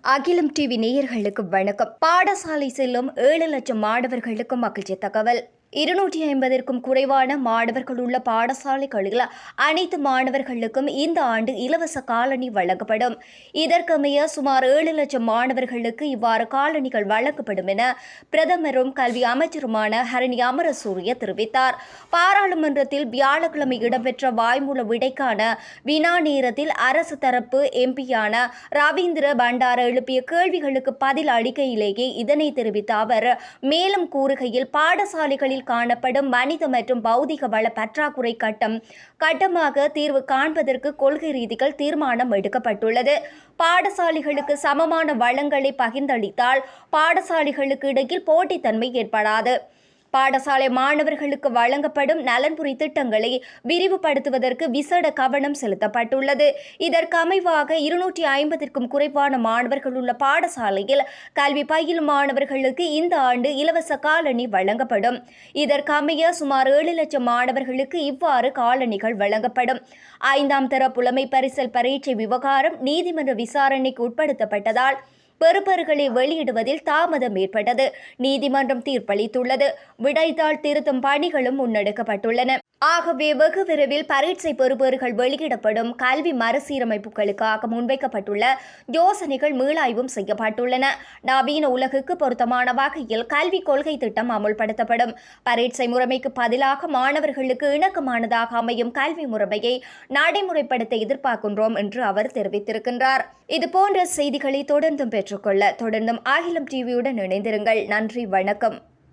அகிலம் டிவி நேயர்களுக்கு வணக்கம். பாடசாலை செல்லும் 7 லட்சம் மாணவர்களுக்கு மகிழ்ச்சி தகவல். 250க்கும் குறைவான மாணவர்கள் உள்ள பாடசாலைகளில் அனைத்து மாணவர்களுக்கும் இந்த ஆண்டு இலவச காலணி வழங்கப்படும். இதற்கமைய சுமார் 7 லட்சம் மாணவர்களுக்கு இவ்வாறு காலணிகள் வழங்கப்படும் என பிரதமரும் கல்வி அமைச்சருமான ஹரணி அமரசூரிய தெரிவித்தார். பாராளுமன்றத்தில் வியாழக்கிழமை இடம்பெற்ற வாய்மூல விடைக்கான வினா நேரத்தில் அரசு தரப்பு எம்பியான ரவீந்திர பண்டார எழுப்பிய கேள்விகளுக்கு பதில் அளிக்கையிலேயே இதனை தெரிவித்த அவர் மேலும் கூறுகையில், பாடசாலைகளில் காணப்படும் மனித மற்றும் பௌதிக வள பற்றாக்குறை கட்டமாக தீர்வு காண்பதற்கு கொள்கை ரீதிகள் தீர்மானம் எடுக்கப்பட்டுள்ளது. பாடசாலைகளுக்கு சமமான வளங்களை பகிர்ந்தளித்தால் பாடசாலைகளுக்கு இடையில் போட்டித்தன்மை ஏற்படாது. பாடசாலை மாணவர்களுக்கு வழங்கப்படும் நலன்புரி திட்டங்களை விரிவுபடுத்துவதற்கு விசேட கவனம் செலுத்தப்பட்டுள்ளது. இதற்கு அமைவாக 250க்கும் குறைவான மாணவர்கள் உள்ள பாடசாலையில் கல்வி பயிலும் மாணவர்களுக்கு இந்த ஆண்டு இலவச காலணி வழங்கப்படும். இதற்கு அமைய சுமார் 7 லட்சம் மாணவர்களுக்கு இவ்வாறு காலணிகள் வழங்கப்படும். 5ஆம் தர புலமை பரிசல் பரீட்சை விவகாரம் நீதிமன்ற விசாரணைக்கு உட்படுத்தப்பட்டதால் பெறுபேறுகளை வெளியிடுவதில் தாமதம் ஏற்பட்டது. நீதிமன்றம் தீர்ப்பளித்துள்ளது. விடைத்தாள் திருத்தும் பணிகளும் முன்னெடுக்கப்பட்டுள்ளன. ஆகவே வெகு விரைவில் பரீட்சை பெறுபேறுகள் வெளியிடப்படும். கல்வி மறுசீரமைப்புகளுக்காக முன்வைக்கப்பட்டுள்ள யோசனைகள் மீளாய்வும் செய்யப்பட்டுள்ளன. நவீன உலகுக்கு பொருத்தமான வகையில் கல்விக் கொள்கை திட்டம் அமுல்படுத்தப்படும். பரீட்சை முறைமைக்கு பதிலாக மாணவர்களுக்கு இணக்கமானதாக அமையும் கல்வி முறைமையை நடைமுறைப்படுத்த எதிர்பார்க்கின்றோம் என்று அவர் தெரிவித்திருக்கின்றார். இதுபோன்ற செய்திகளை தொடர்ந்தும் பெற்றுக்கொள்ள தொடர்ந்தும் அகிலம் டிவியுடன் இணைந்திருங்கள். நன்றி, வணக்கம்.